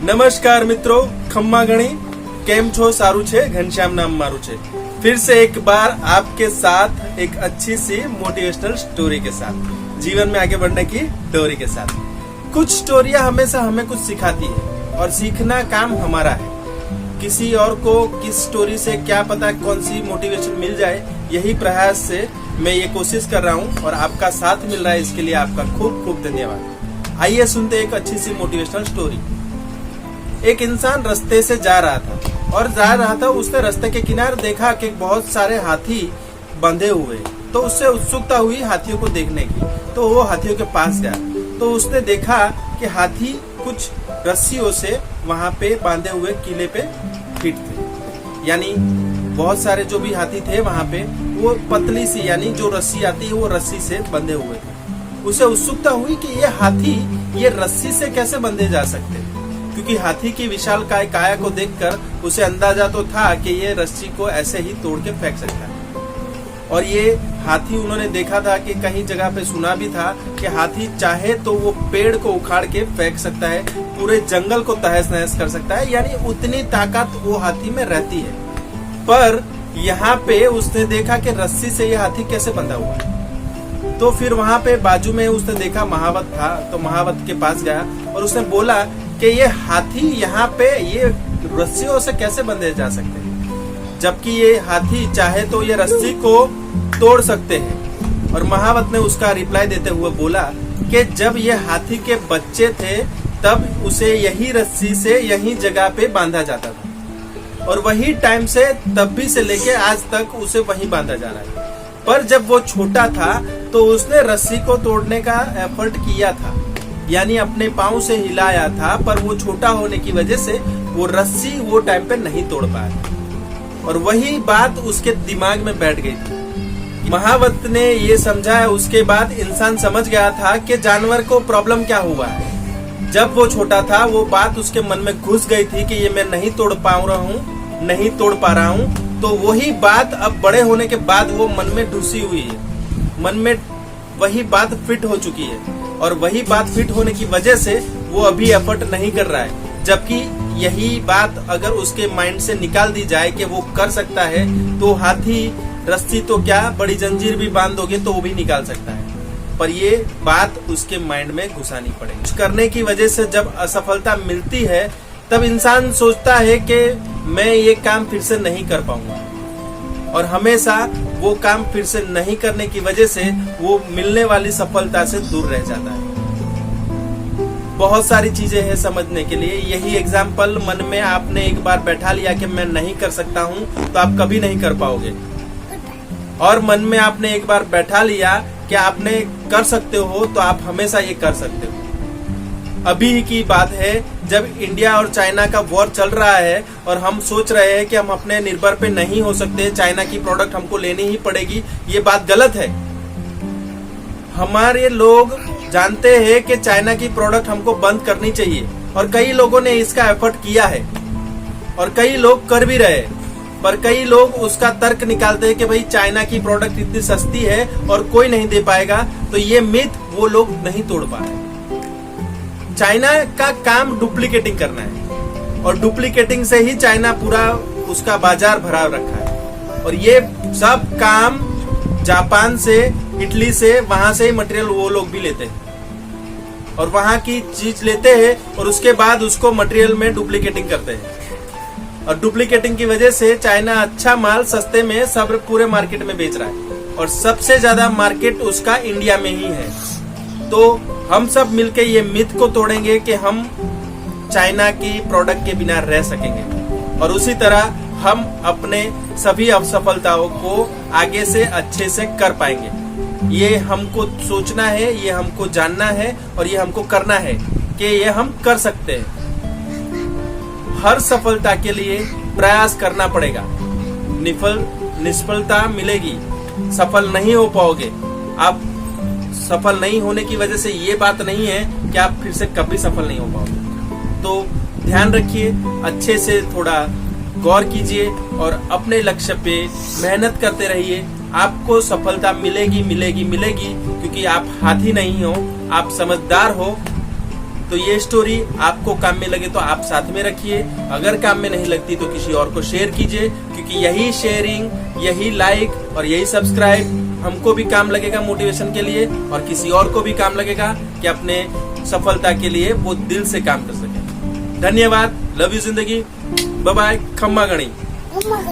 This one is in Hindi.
नमस्कार मित्रों, खम्मा गणी केम छो सारू छे। घनश्याम नाम मारू छे। फिर से एक बार आपके साथ एक अच्छी सी मोटिवेशनल स्टोरी के साथ, जीवन में आगे बढ़ने की डोरी के साथ। कुछ स्टोरियां हमेशा हमें कुछ सिखाती है और सीखना काम हमारा है। किसी और को किस स्टोरी से क्या पता कौन सी मोटिवेशन मिल जाए, यही प्रयास से मैं ये कोशिश कर रहा हूँ और आपका साथ मिल रहा है। इसके लिए आपका खूब खूब धन्यवाद। आइए सुनते एक अच्छी सी मोटिवेशनल स्टोरी। एक इंसान रास्ते से जा रहा था उसने रास्ते के किनारे देखा कि बहुत सारे हाथी बंधे हुए। तो उससे उत्सुकता हुई हाथियों को देखने की। तो वो हाथियों के पास गया तो उसने देखा कि हाथी कुछ रस्सियों से वहां पे बांधे हुए किले पे फिट थे। यानी बहुत सारे जो भी हाथी थे वहां पे वो पतली सी यानी जो रस्सी आती है वो रस्सी से बंधे हुए थे। उसे उत्सुकता हुई कि ये हाथी ये रस्सी से कैसे बंधे जा सकते हैं, क्योंकि हाथी की विशाल काया को देखकर उसे अंदाजा तो था कि ये रस्सी को ऐसे ही तोड़ के फेंक सकता है। और ये हाथी उन्होंने देखा था कि कहीं जगह पे सुना भी था कि हाथी चाहे तो वो पेड़ को उखाड़ के फेंक सकता है, पूरे जंगल को तहस नहस कर सकता है। यानी उतनी ताकत वो हाथी में रहती है। पर यहाँ पे उसने देखा कि रस्सी से ये हाथी कैसे बंधा हुआ है। तो फिर वहां पे बाजू में उसने देखा महावत था। तो महावत के पास गया और उसने बोला कि ये हाथी यहाँ पे ये रस्सियों से कैसे बंधे जा सकते हैं, जबकि ये हाथी चाहे तो ये रस्सी को तोड़ सकते हैं। और महावत ने उसका रिप्लाई देते हुए बोला कि जब ये हाथी के बच्चे थे तब उसे यही रस्सी से यही जगह पे बांधा जाता था और वही टाइम से तब भी से लेके आज तक उसे वहीं बांधा जा रहा है। पर जब वो छोटा था तो उसने रस्सी को तोड़ने का एफर्ट किया था, यानी अपने पाँव से हिलाया था, पर वो छोटा होने की वजह से वो रस्सी वो टाइम पे नहीं तोड़ पाया। और वही बात उसके दिमाग में बैठ गई थी। महावत ने ये समझा। उसके बाद इंसान समझ गया था कि जानवर को प्रॉब्लम क्या हुआ है। जब वो छोटा था वो बात उसके मन में घुस गई थी कि ये मैं नहीं तोड़ पा रहा हूँ। तो वही बात अब बड़े होने के बाद वो मन में घुसी हुई है, मन में वही बात फिट हो चुकी है। और वही बात फिट होने की वजह से वो अभी एफर्ट नहीं कर रहा है। जबकि यही बात अगर उसके माइंड से निकाल दी जाए कि वो कर सकता है, तो हाथी रस्सी तो क्या बड़ी जंजीर भी बांध दोगे तो वो भी निकाल सकता है। पर ये बात उसके माइंड में घुसानी पड़ेगी। कुछ करने की वजह से जब असफलता मिलती है तब इंसान सोचता है कि मैं ये काम फिर से नहीं कर पाऊंगा, और हमेशा वो काम फिर से नहीं करने की वजह से वो मिलने वाली सफलता से दूर रह जाता है। बहुत सारी चीजें हैं समझने के लिए। यही एग्जाम्पल मन में आपने एक बार बैठा लिया कि मैं नहीं कर सकता हूँ तो आप कभी नहीं कर पाओगे। और मन में आपने एक बार बैठा लिया कि आपने कर सकते हो तो आप हमेशा ये कर सकते हो। अभी की बात है जब इंडिया और चाइना का वॉर चल रहा है और हम सोच रहे हैं कि हम अपने निर्भर पे नहीं हो सकते, चाइना की प्रोडक्ट हमको लेनी ही पड़ेगी। ये बात गलत है। हमारे लोग जानते हैं कि चाइना की प्रोडक्ट हमको बंद करनी चाहिए और कई लोगों ने इसका एफर्ट किया है और कई लोग कर भी रहे। पर कई लोग उसका तर्क निकालते हैं कि भाई चाइना की प्रोडक्ट इतनी सस्ती है और कोई नहीं दे पाएगा, तो ये मिथ वो लोग नहीं तोड़ पाए। चाइना का काम डुप्लीकेटिंग करना है और डुप्लीकेटिंग से ही चाइना पूरा उसका बाजार भरा रखा है। और ये सब काम जापान से, इटली से, वहां से ही मटेरियल वो लोग भी लेते हैं और वहां की चीज लेते हैं और उसके बाद उसको मटेरियल में डुप्लीकेटिंग करते हैं। और डुप्लीकेटिंग की वजह से चाइना अच्छा माल सस्ते में सब पूरे मार्केट में बेच रहा है और सबसे ज्यादा मार्केट उसका इंडिया में ही है। तो हम सब मिलके ये मिथ को तोड़ेंगे कि हम चाइना की प्रोडक्ट के बिना रह सकेंगे और उसी तरह हम अपने सभी असफलताओं को आगे से अच्छे से कर पाएंगे। ये हमको सोचना है, ये हमको जानना है और ये हमको करना है कि ये हम कर सकते हैं। हर सफलता के लिए प्रयास करना पड़ेगा। निष्फलता मिलेगी, सफल नहीं हो पाओगे। आप सफल नहीं होने की वजह से ये बात नहीं है कि आप फिर से कभी सफल नहीं हो पाओगे। तो ध्यान रखिए, अच्छे से थोड़ा गौर कीजिए और अपने लक्ष्य पे मेहनत करते रहिए। आपको सफलता मिलेगी, क्योंकि आप हाथी नहीं हो, आप समझदार हो। तो ये स्टोरी आपको काम में लगे तो आप साथ में रखिए, अगर काम में नहीं लगती तो किसी और को शेयर कीजिए, क्योंकि यही शेयरिंग, यही लाइक और यही सब्सक्राइब हमको भी काम लगेगा मोटिवेशन के लिए, और किसी और को भी काम लगेगा कि अपने सफलता के लिए वो दिल से काम कर सके। धन्यवाद, लव यू जिंदगी, बाय बाय, खम्मा गणी।